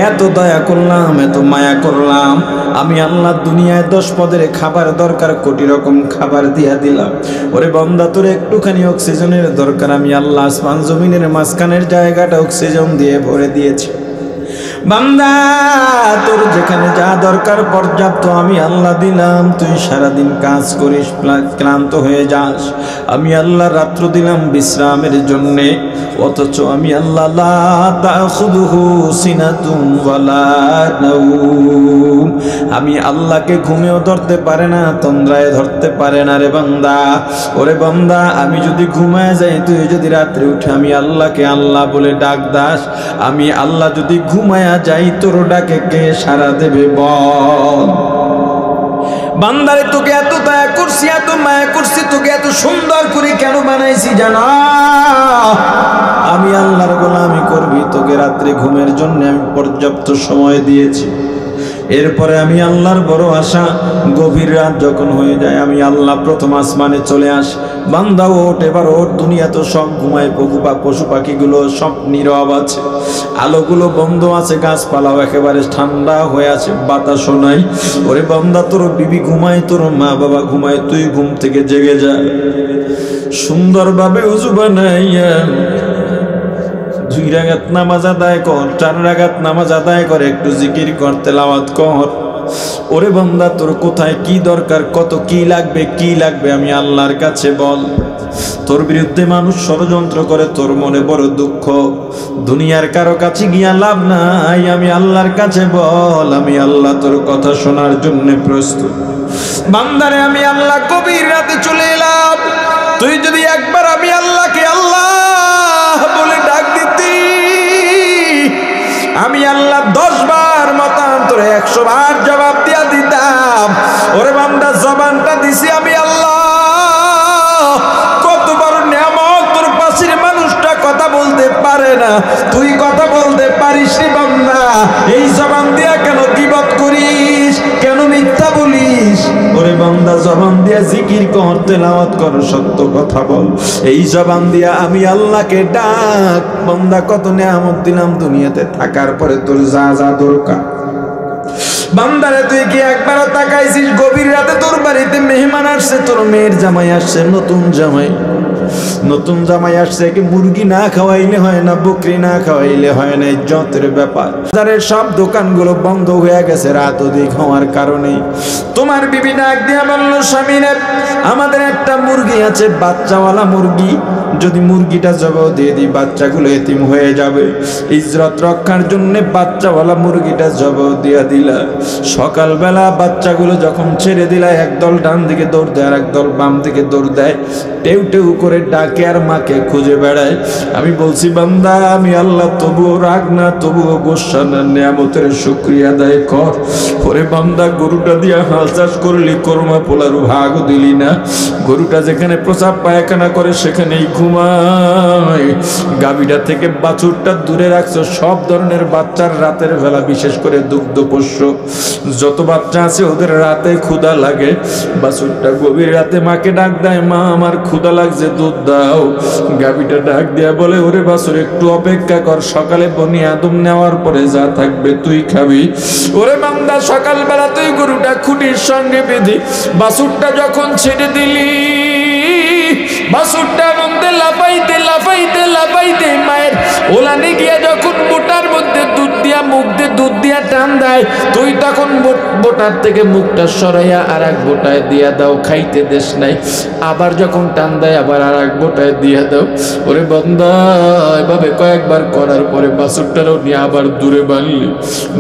এত দয়া করলাম, এত মায়া করলাম, আমি আল্লাহ দুনিয়ায় 10 পদের খাবার দরকার, কোটি রকম খাবার দিয়া দিলাম। ওরে বান্দা তোর একটুখানি অক্সিজেনের দরকার, আমি আল্লাহ আসমান জমিনের মাঝখানের জায়গাটা অক্সিজেন দিয়ে ভরে দিয়েছি। বান্দা তোর যেখানে যা দরকার পর্যাপ্ত আমি আল্লাহ দিলাম, তুই সারাদিন কাজ করিস, ক্লান্ত হয়ে যাস, আমি আল্লাহ রাত্র দিলাম বিশ্রামের জন্যে, অথচ আমি আল্লাহ লা তাখুযুহু সিনাতুন ওয়ালা নাওম, আমি আল্লাহকে ঘুমেও ধরতে পারে না, তন্দ্রায় ধরতে পারে না রে বান্দা। ওরে বান্দা আমি যদি ঘুমায় যাই, তুই যদি রাত্রে উঠে আমি আল্লাহকে আল্লাহ বলে ডাক দাস, আমি আল্লাহ যদি ঘুমায় যাই তোর ডাকে কে সাড়া দেবে বল? বান্দারে তোকে এত দয়া করছি, এত মায়া করছি, তোকে এত সুন্দর করে কেন বানাইছি জানা? আমি আল্লাহর গোলামি করবি, তোকে রাত্রে ঘুমের জন্য আমি পর্যাপ্ত সময় দিয়েছি। এরপরে আমি আল্লাহর বড় আশা, গভীর রাত যখন হয়ে যায় আমি আল্লাহ প্রথম আসমানে চলে আস, বান্দা ওঠ, এবার ওঠ, দুনিয়া তো সব ঘুমায়, পশু পাখিগুলো সব নীরব আছে, আলোগুলো বন্ধ আছে, গাছপালাও একেবারে ঠান্ডা হয়ে আছে, বাতাসও নাই। ওরে বান্দা তোর বিবি ঘুমায়, তোর মা বাবা ঘুমায়, তুই ঘুম থেকে জেগে যা, সুন্দরভাবে ওযু বানাইয়া 2 রাকাত নামাজ আদায় কর, 4 রাকাত নামাজ আদায় করে একটু জিকির কর, তেলাওয়াত কর। ওরে বান্দা তোর কোথায় কি দরকার, কত কি লাগবে আমি আল্লাহর কাছে বল। তোর বিরুদ্ধে মানুষ ষড়যন্ত্র করে, তোর মনে বড় দুঃখ, দুনিয়ার কারো কাছে গিয়া লাভ নাই, আমি আল্লাহর কাছে বল, আমি আল্লাহ তোর কথা শোনার জন্য প্রস্তুত। বান্দারে আমি আল্লাহ গভীর রাতে চলে এলাম, তুই যদি একবার আমি আল্লাহকে আল্লাহ বলে ডাক দিতি, আমি আল্লাহ 10 বার মতান্তরে 100 বার জবাব দিয়া দিতাম। ওরে বান্দা জবানটা দিছি আমি আল্লাহ, কত বড় নিয়ামত, তোর পাশের মানুষটা কথা বলতে পারে না, তুই কথা বলতে পারিস রে বান্দা, এই জবান দিয়া কেন গীবত করিস, কেন মিথ্যা বলিস? ওরে বান্দা জবান দিয়া জিকির কর, তেলাওয়াত কর, সত্য কথা বল, এই জবান দিয়া আমি আল্লাহকে ডাক। বান্দা কত নিয়ামত দিলাম দুনিয়াতে থাকার পরে, তোর যা যা দরকার। বান্দারে তুই কি একবারও তাকাইছিস গভীর রাতে তোর বাড়িতে মেহমান আসছে, তোর মেয়ের জামাই আসছে, নতুন জামাই আসছে, কি মুরগি না খাওয়াইলে হয় না, বকরি না খাওয়াইলে হয় না, ইজ্জতের ব্যাপার। বাজারের সব দোকানগুলো বন্ধ হয়ে গেছে রাত অধিক হওয়ার কারণে। তোমার বিবি ডাক দিয়া বলল, স্বামী রে আমাদের একটা মুরগি আছে, বাচ্চাওয়ালা মুরগি, যদি মুরগিটা জবাব দিয়ে দিই বাচ্চাগুলো এতিম হয়ে যাবে, ইজ্জত রক্ষার জন্য বাচ্চাওয়ালা মুরগিটা জবাব দিয়া দিলা। সকালবেলা বাচ্চাগুলো যখন ছেড়ে দিলা, একদল ডান দিকে দৌড় দেয় আর একদল বাম দিকে দৌড় দেয়, টেউ টেউ করে ডাকে আর মাকে খুঁজে বেড়ায়। আমি বলছি বান্দা আমি আল্লাহ, তবুও রাগ না, তবুও গোসা না, নিয়ামতের শুকরিয়া আদায় কর। ওরে বান্দা গরুটা দিয়া হাল চাষ করলি, কোরমা পোলার ভাগও দিলি না, গরুটা যেখানে প্রসাব পায়খানা করে সেখানেই ঘুমায়, গাভীটা থেকে বাছুরটা দূরে রাখছো। সব ধরনের বাচ্চার রাতের বেলা, বিশেষ করে দুগ্ধপোষ্য যত বাচ্চা আছে ওদের রাতে ক্ষুধা লাগে, বাছুরটা গভীর রাতে মাকে ডাক দেয়, মা আমার ক্ষুধা লাগছে দুধ দাও। গাভীটা ডাক দিয়া বলে, ওরে বাছুর একটু অপেক্ষা কর, সকালে বনি আদম নেওয়ার পরে যা থাকবে তুই খাবি। ওরে বান্দা সকালবেলা তুই গরুটা খুঁটির সঙ্গে বেঁধে বাছুরটা যখন ছেড়ে দিলি, বাছুরটা মধ্যে লাফাইতে লাফাইতে লাফাইতে মায়ের ওলানে গিয়া যখন বোটার মধ্যে দুধ দিয়া, মুখ দিয়ে দুধ দিয়া টান দেয়, তুই তখন বোটার থেকে মুখটা সরাইয়া আর এক বোটায় দিয়া দাও, খাইতে দেশ নাই। আবার যখন টান দেয় আবার আর এক বোটায় দিয়া দাও। ওরে বান্দা এভাবে কয়েকবার করার পরে বাছুরটারও নিয়ে আবার দূরে বানলি,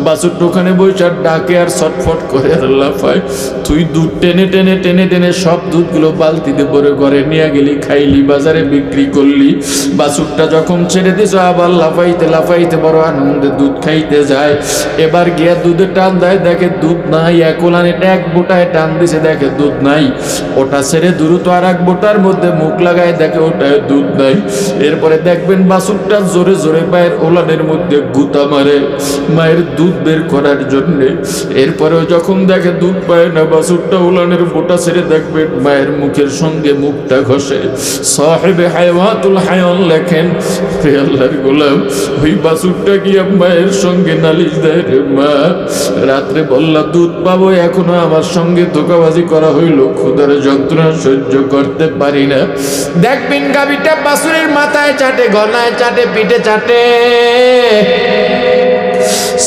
বাছুরটা ওখানে বসে ডাকে আর ছটফট করে আর লাফায়। তুই দুধ টেনে টেনে টেনে টেনে সব দুধগুলো বালতিতে ভরে ঘরে নিয়ে গেলি, খাইলি, বাজারে বিক্রি করলি, বাছুরটা যখন ছেড়ে দিছ আবার লাফাইতে লাফাইতে বড় আনন্দে দুধ খাইতে যায়। এবার গিয়া দুধে টান দেয়, দেখে দুধ নাই। এক ওলানে এক বোটায় টান দিছে, দেখে দুধ নাই। ওটা ছেড়ে দ্রুত আর এক বোটার মধ্যে মুখ লাগায়, দেখে ওটায় দুধ নাই। এরপরে দেখবেন বাছুরটা জোরে জোরে মায়ের ওলানের মধ্যে গুতা মারে মায়ের দুধ বের করার জন্য। এরপরেও যখন দেখে দুধ পায় না, বাছুরটা ওলানের বোটা ছেড়ে দেখবেন মায়ের মুখের সঙ্গে মুখটা ঘষে। সাহেবে হায়াতুল হায়ান লেখেন, হে আল্লাহর গোলাম, ওই বাছুরটা গিয়া মায়ের সঙ্গে নালিশ দেয়, রে মা, রাত্রে বললা দুধ পাবো, এখনো আমার সঙ্গে ধোঁকাবাজি করা হইল, ক্ষুধার যন্ত্রণা সহ্য করতে পারি না। দেখবেন গাভীটা বাছুরের মাথায় চাটে, গলায় চাটে, পিঠে চাটে।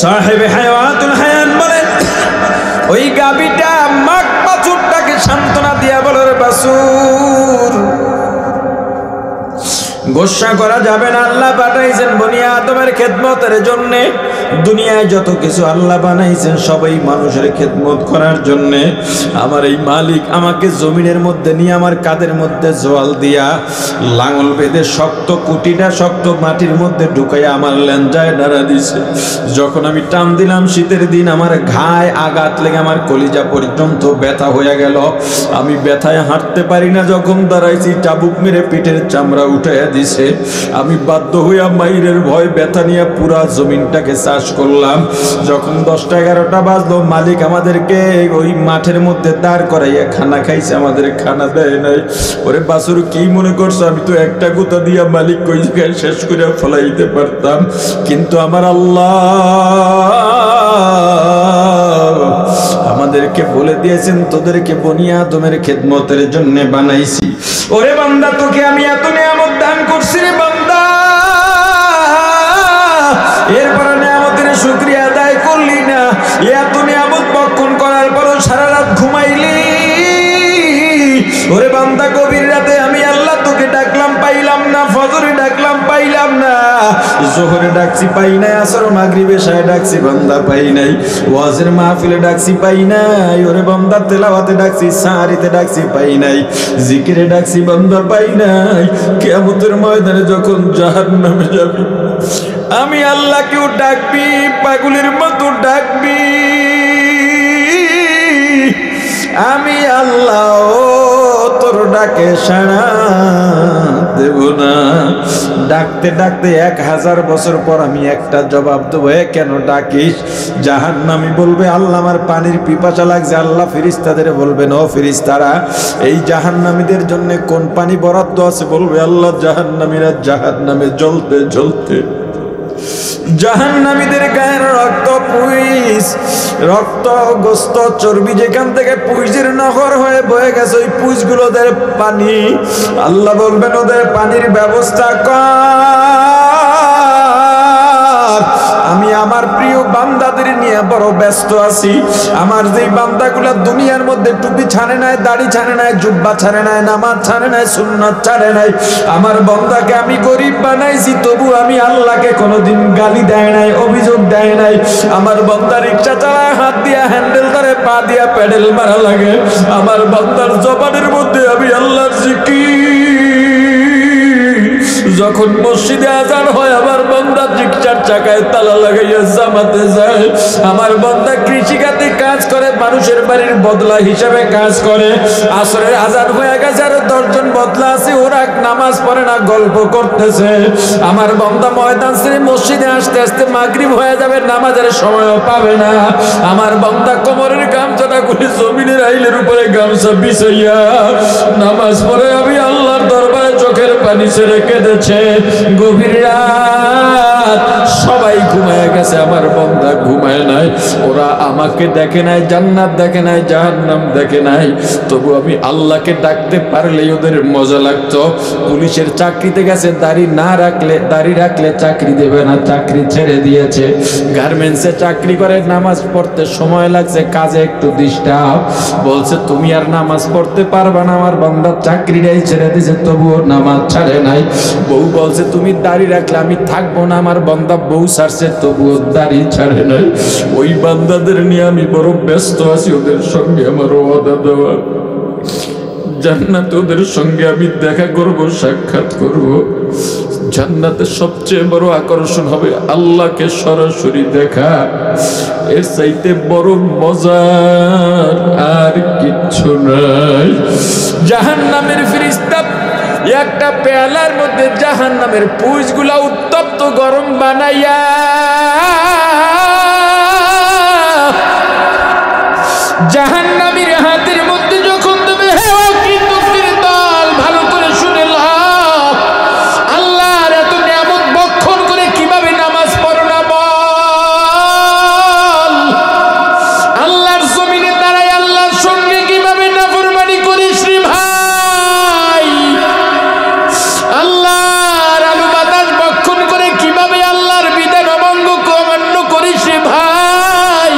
সাহেবে হায়াতুল হায়ান বলেন, ওই গাভীটা মাক বাছুরটাকে সান্ত্বনা দিয়া বলে, রে বাছুর, গোসা করা যাবে না। আল্লাহ পাঠাইছেন বনি আদমের খেদমতের জন্য। দুনিয়ায় যত কিছু আল্লাহ বানাইছেন সবাই মানুষের খেদমত করার জন্য। আমার এই মালিক আমাকে জমিনের মধ্যে নিয়ে আমার কাদের মধ্যে জোয়াল দিয়া লাঙল বেঁধে শক্ত কুটিটা শক্ত মাটির মধ্যে ঢুকাইয়া আমার লেঞ্জায় নাড়া দিছে। যখন আমি টান দিলাম, শীতের দিন আমার ঘায়ে আঘাত লেগে আমার কলিজা পর্যন্ত ব্যথা হয়ে গেল। আমি ব্যথায় হাঁটতে পারি না। যখন দাঁড়াইছি চাবুক মেরে পিঠের চামড়া উঠাইয়া দিছে। আমি বাধ্য হইয়া মাইরের ভয় ব্যথা নিয়ে পুরা জমিনটাকে চাষ করলাম। যখন 10টা 11টা বাজলো, মালিক আমাদেরকে ওই মাঠের মধ্যে দাঁড় করাইয়া খানা খাইছে, আমাদের খানা দেয় নাই। ওরে বাছুর, কি মনে করছো আমি তো একটা গুতা দিয়া মালিক কই জায়গায় শেষ করে ফলাইতে পারতাম, কিন্তু আমার আল্লাহ আমাদেরকে বলে দিয়েছেন তোদেরকে বনি আদমের খেদমতের জন্য বানাইছি। ওরে বান্দা, তোকে আমি এত নিয়ামত দান করছি রে বান্দা, এরপরে নিয়ামতের শুকরিয়া আদায় করলি না। এত নিয়ামত ভক্ষণ করার পরও সারা রাত ঘুমাইলি। ওরে বান্দা, গভীর রাতে আমি আল্লাহ তোকে ডাকলাম, পাইলাম না। ফজরে ডাকলাম, পাইলাম না। জোহরে ডাকছি, পাই নাই। আসর মাগরিবে এশায় ডাকছি, বান্দা পাই নাই। ওয়াজের মাহফিলে ডাকছি, পাই নাই। ওরে বান্দা, তেলাওয়াতে ডাকছি, সাহারিতে ডাকছি, পাই নাই। জিকিরে ডাকছি, বান্দা পাই নাই। কিয়ামতের ময়দানে যখন জাহান্নামে যাবি, আমি আল্লাহকেও ডাকবি, পাগলের মতো ডাকবি। আমি আল্লাহ তোর ডাকে সাড়া দেব না। ডাকতে ডাকতে 1000 বছর পর আমি একটা জবাব দেবো, কেন ডাকিস? জাহান্নামী বলবে, আল্লাহ আমার পানির পিপাসা লাগছে। আল্লাহ ফেরেশতাদের বলবেন, ও ফেরেশতারা, এই জাহান্নামীদের জন্য কোন পানি বরাদ্দ আছে? বলবে আল্লাহ, জাহান্নামীরা জাহান্নামে জ্বলতে জ্বলতে জাহান্নামীদের গায়ের রক্ত পুইস, রক্ত গোস্ত চর্বি যেখান থেকে পুইজের নহর হয়ে বয়ে গেছে, ওই পুইজগুলো ওদের পানি। আল্লাহ বলবেন, ওদের পানির ব্যবস্থা কর। আমি আমার প্রিয় বান্দাদের নিয়ে বড় ব্যস্ত আছি। আমার যেই বান্দাগুলা দুনিয়ার মধ্যে টুপি ছাড়ে নাই, দাড়ি ছাড়ে নাই, জুব্বা ছাড়ে নাই, নামাজ ছাড়ে নাই, সুন্নাত ছাড়ে নাই, আমার বান্দাকে আমি গরিব বানাইছি, তবু আমি আল্লাহকে কোনোদিন গালি দেয় নাই, অভিযোগ দেয় নাই। আমার বান্দা রিক্সা চালায়, হাত দিয়া হ্যান্ডেল ধরে, পা দিয়া প্যাডেল মারা লাগে। আমার বান্দার জবানের মধ্যে আমি আল্লাহর জিকির। যখন মসজিদে আজান হয়, আমার বান্দা রিকশার চাকায় তালা লাগাইয়া জামাতে যায়। আমার বান্দা কৃষিখাতে কাজ করে, মানুষের বাড়ির বদলা হিসাবে কাজ করে। আসরের আজান হয়ে গেছে, আরো 10 জন বদলা আছে, ওরা নামাজ পড়ে না, গল্প করতেছে। আমার বান্দা ময়দান ছেড়ে মসজিদে আসতে আসতে মাগরিব হয়ে যাবে, নামাজের সময়ও পাবে না। আমার বান্দা কোমরের গামছাটা খুলে জমিনের আইলের উপরে গামছা বিছাইয়া নামাজ পড়ে। আমি আল্লাহর দরবারে চোখের পানি ছেড়ে কেঁদেছে। গভীর রাত, সবাই ঘুমায় গেছে, আমার বান্দা ঘুমায় নাই। ওরা আমাকে দেখে নাই, জান্নাত দেখে নাই, জাহান্নাম দেখে নাই, তবু আমি আল্লাহকে ডাকতে পারলেই ওদের মজা লাগতো। পুলিশের চাকরিতে গেছে, দাড়ি রাখলে চাকরি দেবে না, চাকরি ছেড়ে দিয়েছে। গার্মেন্টসে চাকরি করে, নামাজ পড়তে সময় লাগছে, কাজে একটু ডিস্টার্ব, বলছে তুমি আর নামাজ পড়তে পারবা না। আমার বান্দা চাকরিটাই ছেড়ে দিয়েছে, তবুও নামাজ ছাড়ে নাই। বউ বলছে তুমি দাড়ি রাখলে আমি থাকবো না, আমার বান্দা বউ ছাড়ছে, তবুও দাড়ি ছাড়ে নাই। ওই বান্দাদের নিয়ে আমি বড় ব্যস্ত আছি, ওদের সঙ্গে আমার ওয়াদা দেওয়া। জান্নাতে ওদের সঙ্গে আমি দেখা করব, সাক্ষাৎ করব। জান্নাতে সবচেয়ে বড় আকর্ষণ হবে আল্লাহকে সরাসরি দেখা। এর চাইতে বড় মজার আর কিচ্ছু নাই। জাহান্নামের ফেরেশতা একটা পেয়ালার মধ্যে জাহান্নামের পুঁজগুলা উত্তপ্ত গরম বানাইয়া জাহান্নামীর হাতের মধ্যে যখন দেবে, হে অকৃতজ্ঞের দল, ভালো করে শুনে নাও, আল্লাহর এত নিয়ামত ভক্ষণ করে কিভাবে নামাজ পড়ো না বল? আল্লাহর জমিনে দাঁড়ায় আল্লাহর সঙ্গে কিভাবে নাফরমানি করিস রে ভাই? আল্লাহর আলো বাতাস ভক্ষণ করে কিভাবে আল্লাহর বিধান অমান্য করিস রে ভাই?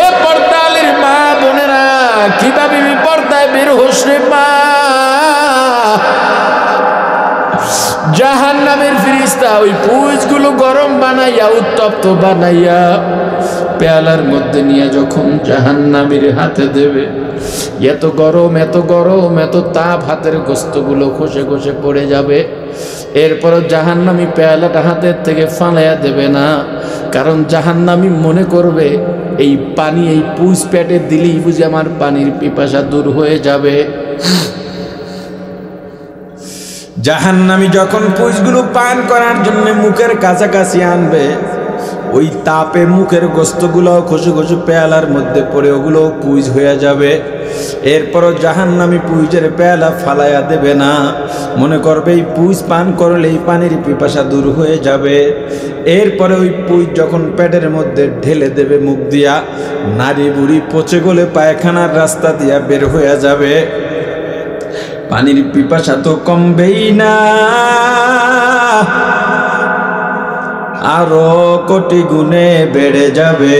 এ পর্দালের মা বোনেরা, কিভাবে পর্দায় বের হোস রে মা? জাহান্নামের ফেরেশতা ওই পুঁজগুলো গরম বানাইয়া, উত্তপ্ত বানাইয়া পেয়ালার মধ্যে নিয়ে যখন জাহান্নামীর হাতে দেবে, এত গরম, এত গরম, এত তাপ, হাতের গোস্তগুলো খসে খসে পড়ে যাবে। এরপরও জাহান্নামী পেয়ালাটা হাতের থেকে ফালাইয়া দেবে না, কারণ জাহান্নামী মনে করবে এই পানি এই পুঁজ পেটে দিলেই বুঝি আমার পানির পিপাসা দূর হয়ে যাবে। জাহান্নামী যখন পুঁজগুলো পান করার জন্য মুখের কাছাকাছি আনবে, ওই তাপে মুখের গোস্তগুলো খসে খসে পেয়ালার মধ্যে পড়ে ওগুলো পুঁজ হয়ে যাবে। এরপরও জাহান্নামী পুঁজের পেয়ালা ফালাইয়া দেবে না, মনে করবে এই পুঁজ পান করলে এই পানির পিপাসা দূর হয়ে যাবে। এরপরে ওই পুঁজ যখন পেটের মধ্যে ঢেলে দেবে মুখ দিয়া, নারী বুড়ি পচে গলে পায়খানার রাস্তা দিয়া বের হয়ে যাবে। পানির পিপাসা তো কমবেই না, আরো কোটি গুণে বেড়ে যাবে।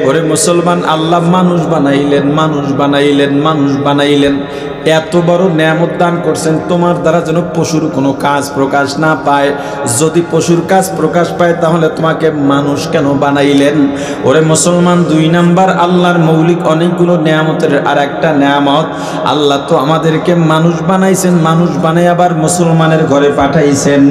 ওরে মুসলমান, আল্লাহ মানুষ বানাইলেন, মানুষ বানাইলেন, মানুষ বানাইলেন, এত বড় নেয়ামত দান করছেন, তোমার দ্বারা যেন পশুর কোনো কাজ প্রকাশ না পায়। যদি পশুর কাজ প্রকাশ পায় তাহলে তোমাকে মানুষ কেন বানাইলেন? ওরে মুসলমান, 2 নাম্বার আল্লাহর মৌলিক অনেকগুলো নেয়ামতের আর একটা নেয়ামত, আল্লাহ তো আমাদেরকে মানুষ বানাইছেন, মানুষ বানাই আবার মুসলমানের ঘরে পাঠাইছেন।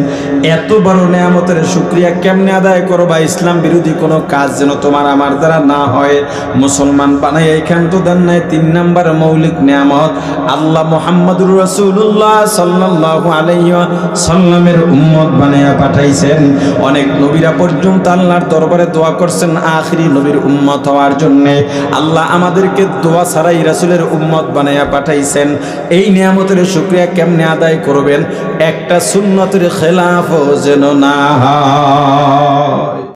এত বড় নেয়ামতের শুকরিয়া কেমনে আদায় করবা? ইসলাম বিরোধী কোনো কাজ যেন তোমার আমার দ্বারা না হয়। মুসলমান বানাই এখান তো দেন নাই। 3 নাম্বার মৌলিক নেয়ামত, আল্লাহ মুহাম্মদুর রাসূলুল্লাহ সাল্লাল্লাহু আলাইহি ওয়াসাল্লামের উম্মত বানায়া পাঠাইছেন। অনেক নবীরা পর্যন্ত আল্লাহর দরবারে দোয়া করছেন আখিরি নবীর উম্মত হওয়ার জন্য। আল্লাহ আমাদেরকে দোয়া ছাড়াই রাসূলের উম্মত বানায়া পাঠাইছেন। এই নিয়ামতের শুকরিয়া কেমনে আদায় করবেন? একটা সুন্নতের খেলাফও যেন না হয়।